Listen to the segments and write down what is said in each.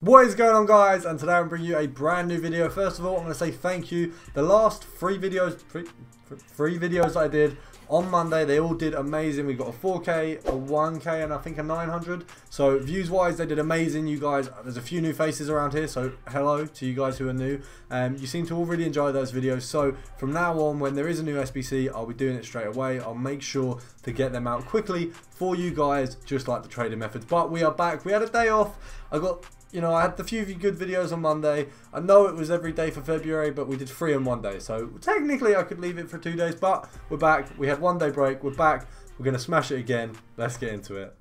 What is going on, guys? And today I'm bringing you a brand new video. First of all, I'm going to say thank you. The last three videos I did on Monday, they all did amazing. We got a 4K, a 1K, and I think a 900. So views wise, they did amazing. You guys, there's a few new faces around here, so hello to you guys who are new. You seem to all really enjoy those videos. So from now on, when there is a new SBC, I'll be doing it straight away. I'll make sure to get them out quickly for you guys, just like the trading methods. But we are back. We had a day off. I had a few good videos on Monday. I know it was every day for February, but we did 3 on one day. So technically I could leave it for 2 days, but we're back. We had 1 day break. We're back. We're going to smash it again. Let's get into it.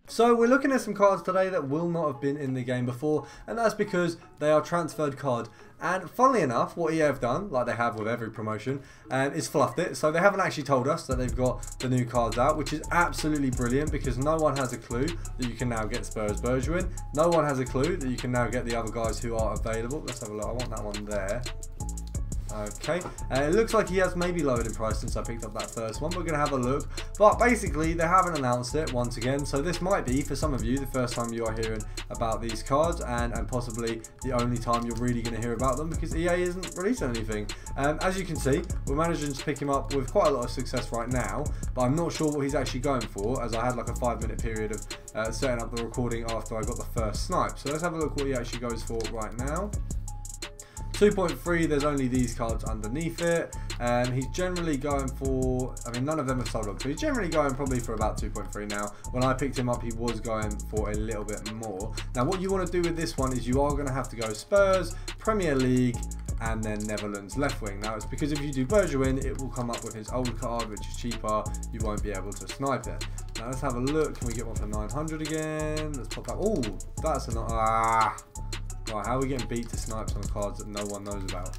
So we're looking at some cards today that will not have been in the game before, and that's because they are transferred cards. And funnily enough, what EA have done, like they have with every promotion, is fluffed it. So they haven't actually told us that they've got the new cards out, which is absolutely brilliant because no one has a clue that you can now get Spurs Bergwijn. No one has a clue that you can now get the other guys who are available. Let's have a look. I want that one there. Okay, it looks like he has maybe lowered in price since I picked up that first one. We're going to have a look, but basically they haven't announced it once again, so this might be, for some of you, the first time you are hearing about these cards, and possibly the only time you're really going to hear about them, because EA isn't releasing anything. As you can see, we're managing to pick him up with quite a lot of success right now, but I'm not sure what he's actually going for, as I had like a 5-minute period of setting up the recording after I got the first snipe. So let's have a look what he actually goes for right now. 2.3, there's only these cards underneath it. He's generally going for, none of them have sold up, so he's generally going probably for about 2.3 now. When I picked him up, he was going for a little bit more. Now, what you want to do with this one is you are going to have to go Spurs, Premier League, and then Netherlands left wing. Now, it's because if you do Bergwijn, it will come up with his old card, which is cheaper. You won't be able to snipe it. Now, let's have a look. Can we get one for 900 again? Let's pop that. Oh, that's a Right, how are we getting beat to snipes on cards that no one knows about?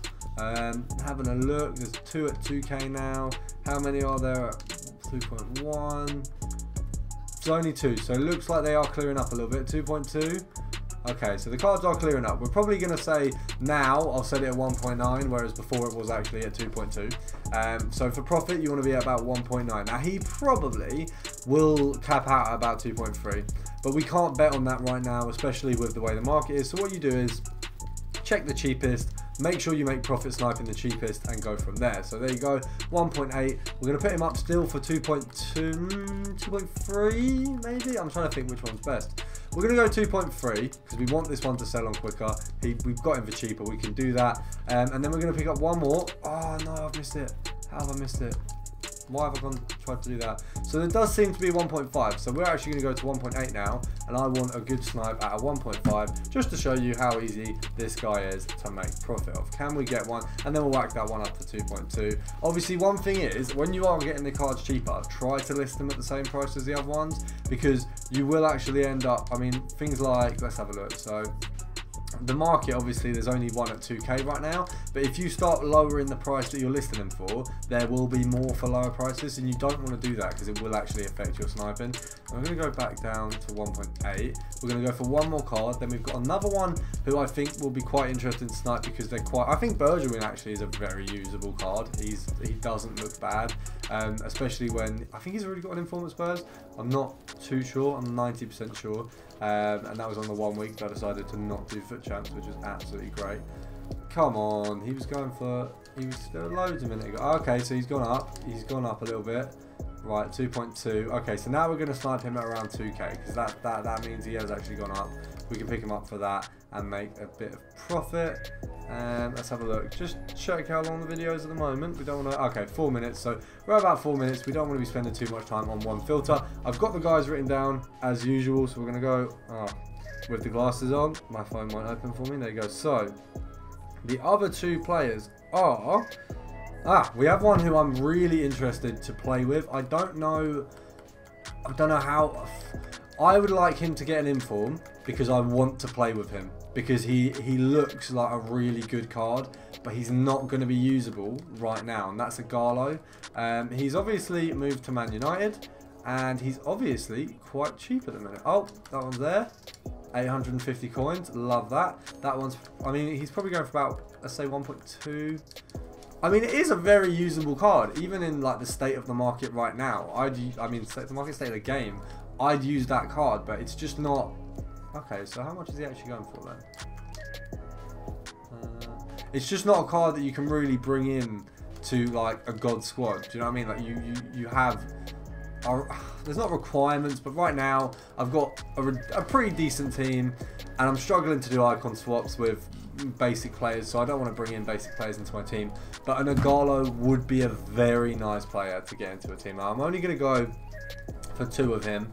Having a look, there's 2 at 2K now. How many are there at 2.1? It's only 2, so it looks like they are clearing up a little bit. 2.2. Okay, so the cards are clearing up. We're probably going to say now I'll set it at 1.9, whereas before it was actually at 2.2. So for profit, you want to be at about 1.9. Now, he probably will cap out at about 2.3. But we can't bet on that right now, especially with the way the market is. So what you do is check the cheapest, make sure you make profit sniping the cheapest, and go from there. So there you go, 1.8. We're going to put him up still for 2.2, 2.3 maybe? I'm trying to think which one's best. We're going to go 2.3 because we want this one to sell on quicker. We've got him for cheaper, we can do that. And then we're going to pick up one more. Oh no, I've missed it. How have I missed it? Why have I tried to do that? So there does seem to be 1.5. So we're actually going to go to 1.8 now. And I want a good snipe at a 1.5 just to show you how easy this guy is to make profit of. Can we get one? And then we'll whack that one up to 2.2. Obviously, one thing is, when you are getting the cards cheaper, try to list them at the same price as the other ones, because you will actually end up, things like, let's have a look. So the market, obviously, there's only one at 2K right now, but if you start lowering the price that you're listing them for, there will be more for lower prices, and you don't want to do that because it will actually affect your sniping. I'm going to go back down to 1.8. We're going to go for one more card. Then we've got another one who I think will be quite interesting to snipe because they're quite, I think Bergwijn actually is a very usable card. He doesn't look bad, especially when, I think he's already got an inform at Spurs. I'm not too sure. I'm 90% sure. And that was on the 1 week that I decided to not do foot champs, which was absolutely great. Come on, he was there loads a minute ago. Okay, so he's gone up a little bit. Right, 2.2. Okay, so now we're going to snipe him at around 2K because that means he has actually gone up. We can pick him up for that and make a bit of profit. Let's have a look. Just check how long the video is at the moment. We don't want to. Okay, 4 minutes. So we're at about 4 minutes. We don't want to be spending too much time on one filter. I've got the guys written down as usual, so we're going to go with the glasses on. My phone won't open for me. There you go. So the other 2 players are. We have one who I'm really interested to play with. I don't know how. I would like him to get an inform because I want to play with him because he looks like a really good card, but he's not going to be usable right now, and that's a Garlo. He's obviously moved to Man United, and he's obviously quite cheap at the minute. Oh, that one's there. 850 coins. Love that. That one's, he's probably going for about, let's say 1.2. I mean, it is a very usable card, even in like the state of the market right now. I mean, state of the market, state of the game, I'd use that card, but it's just not. Okay, so how much is he actually going for then? It's just not a card that you can really bring in to like a god squad. Do you know what I mean? Like you have. There's not requirements, but right now I've got a pretty decent team, and I'm struggling to do icon swaps with basic players, so I don't want to bring in basic players into my team. But an Igalo would be a very nice player to get into a team. I'm only going to go for 2 of him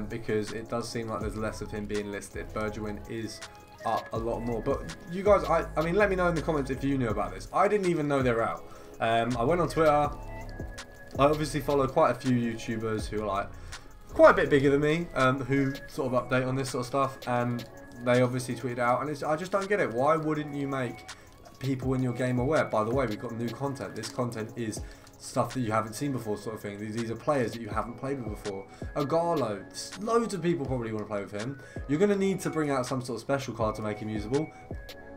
because it does seem like there's less of him being listed. Bergwijn is up a lot more, but you guys, I mean, let me know in the comments if you knew about this. I didn't even know they were out. I went on Twitter. I obviously follow quite a few YouTubers who are like quite a bit bigger than me, who sort of update on this sort of stuff, and they obviously tweeted out, and I just don't get it. Why wouldn't you make people in your game aware? By the way, we've got new content. This content is stuff that you haven't seen before, sort of thing. These are players that you haven't played with before. Igalo, loads of people probably want to play with him. You're going to need to bring out some sort of special card to make him usable,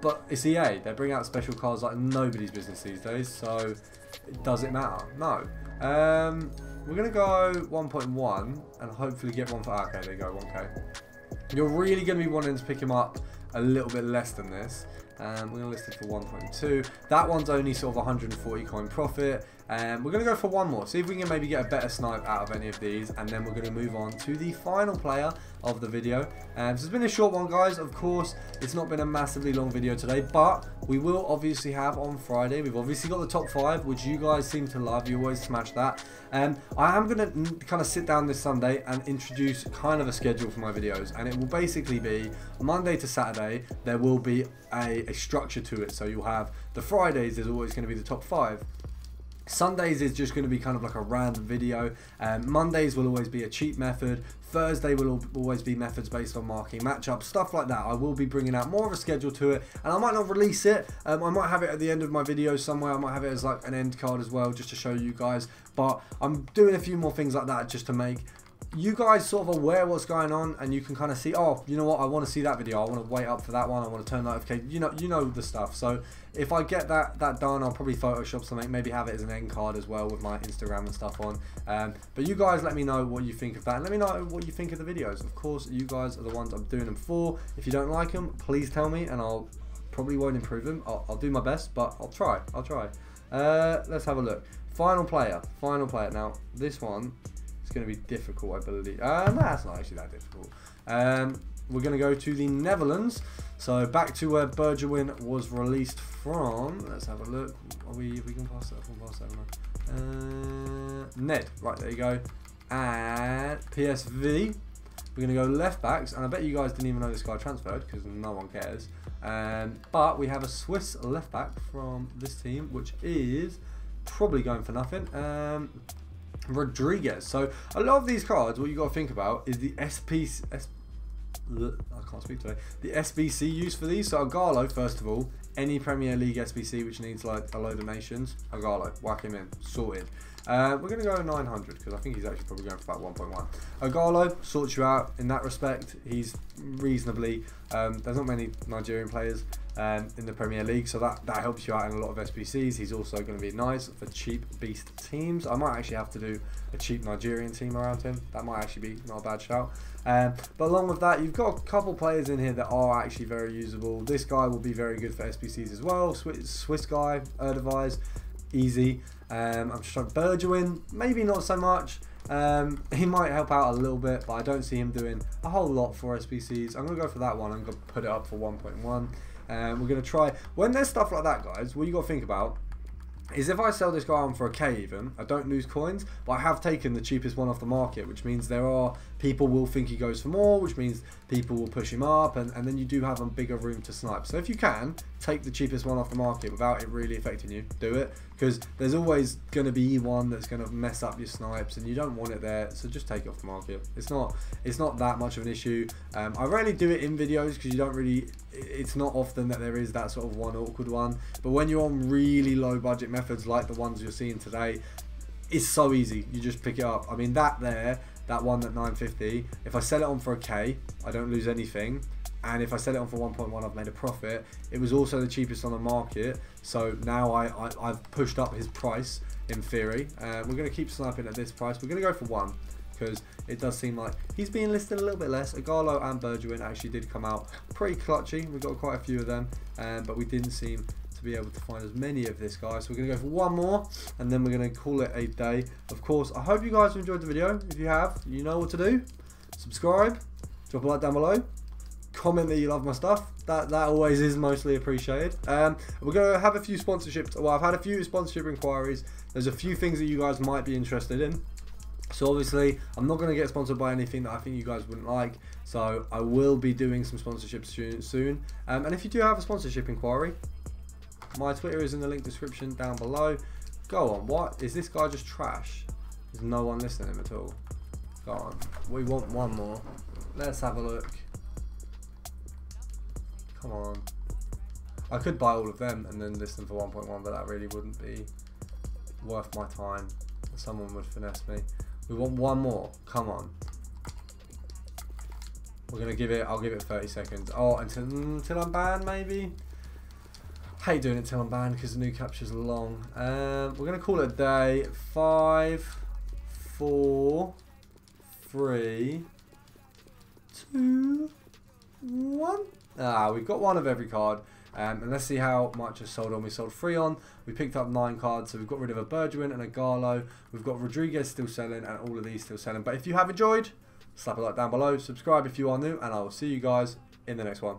but it's EA. They bring out special cards like nobody's business these days, so does it matter? No. We're going to go 1.1 and hopefully get one for... Okay, there you go, 1k. You're really going to be wanting to pick him up a little bit less than this. We're going to list it for 1.2. That one's only sort of 140 coin profit. We're going to go for one more. See if we can maybe get a better snipe out of any of these. And then we're going to move on to the final player of the video. So it's been a short one, guys. Of course, it's not been a massively long video today. But we will obviously have on Friday. We've obviously got the top 5, which you guys seem to love. You always smash that. I am going to kind of sit down this Sunday and introduce kind of a schedule for my videos. And it will basically be Monday to Saturday. There will be a structure to it. So you'll have the Fridays is always going to be the top 5. Sundays is just going to be kind of like a random video. Mondays will always be a cheat method. Thursday will always be methods based on marking matchups, stuff like that. I will be bringing out more of a schedule to it, and I might not release it. I might have it at the end of my video somewhere. I might have it as like an end card as well, just to show you guys. But I'm doing a few more things like that just to make you guys sort of aware what's going on, and you can kind of see, oh, you know what, I want to see that video, I want to wait up for that one, I want to turn notification, you know the stuff. So if I get that done, I'll probably Photoshop something, maybe have it as an end card as well with my Instagram and stuff on. But you guys let me know what you think of that, and let me know what you think of the videos. Of course, you guys are the ones I'm doing them for. If you don't like them, please tell me, and I'll probably won't improve them. I'll do my best, but I'll try. Let's have a look. Final player. Now this one, it's going to be difficult, I believe. No, it's not actually that difficult. We're going to go to the Netherlands. So back to where Bergwijn was released from. Let's have a look. Are we going to pass that? Ned. Right, there you go. And PSV. We're going to go left backs. And I bet you guys didn't even know this guy transferred because no one cares. But we have a Swiss left back from this team, which is probably going for nothing. Rodriguez. So a lot of these cards, what you got to think about is the I can't speak today. The SBC use for these. So Igalo, first of all, any Premier League SBC which needs like a load of nations, Igalo, whack him in, sorted. We're going to go 900 because I think he's actually probably going for about 1.1. Igalo sorts you out in that respect. He's reasonably, there's not many Nigerian players in the Premier League, so that helps you out in a lot of SBCs. He's also going to be nice for cheap beast teams. I might actually have to do a cheap Nigerian team around him. That might actually be not a bad shout. But along with that, you've got a couple players in here that are actually very usable. This guy will be very good for SBCs as well. Swiss guy, Erdevise, easy. I'm just trying Bergwijn, maybe not so much. He might help out a little bit, but I don't see him doing a whole lot for SBCs. I'm going to go for that one. I'm going to put it up for 1.1. We're going to try, when there's stuff like that, guys, what you got to think about is if I sell this guy on for a K even, I don't lose coins, but I have taken the cheapest one off the market, which means there are people will think he goes for more, which means people will push him up, and then you do have a bigger room to snipe. So if you can take the cheapest one off the market without it really affecting you, do it, because there's always going to be one that's going to mess up your snipes and you don't want it there, so just take it off the market. It's not that much of an issue. I rarely do it in videos because you don't really, it's not often that there is that sort of one awkward one, but when you're on really low budget methods like the ones you're seeing today, it's so easy. You just pick it up. I mean, that one at 950, if I sell it on for a K, I don't lose anything. and if I sell it on for 1.1, I've made a profit. It was also the cheapest on the market, so now I've pushed up his price in theory. We're going to keep sniping at this price. We're going to go for 1 because it does seem like he's being listed a little bit less. Igalo and Bergwijn actually did come out pretty clutchy. We got quite a few of them, but we didn't seem to be able to find as many of this guy. So we're going to go for 1 more, and then we're going to call it a day. Of course, I hope you guys enjoyed the video. If you have, you know what to do. Subscribe, drop a like down below, comment that you love my stuff. That always is mostly appreciated. We're going to have a few sponsorships. Well, I've had a few sponsorship inquiries. There's a few things that you guys might be interested in. So obviously, I'm not going to get sponsored by anything that I think you guys wouldn't like. So I will be doing some sponsorships soon. And if you do have a sponsorship inquiry, my Twitter is in the link description down below. Go on. What? Is this guy just trash? There's no one listening to him at all. Go on. We want 1 more. Let's have a look. Come on. I could buy all of them and then list them for 1.1, but that really wouldn't be worth my time. Someone would finesse me. We want 1 more. Come on. We're gonna give it. I'll give it 30 seconds. Oh, until I'm banned, maybe. Hate doing it till I'm banned because the new capture's long. We're gonna call it a day. 5, 4, 3, 2, 1. We've got 1 of every card. And let's see how much is sold on. We sold 3 on. We picked up 9 cards. So we've got rid of a Bergwijn and a Garlo. We've got Rodriguez still selling and all of these still selling. But if you have enjoyed, slap a like down below. Subscribe if you are new. And I will see you guys in the next one.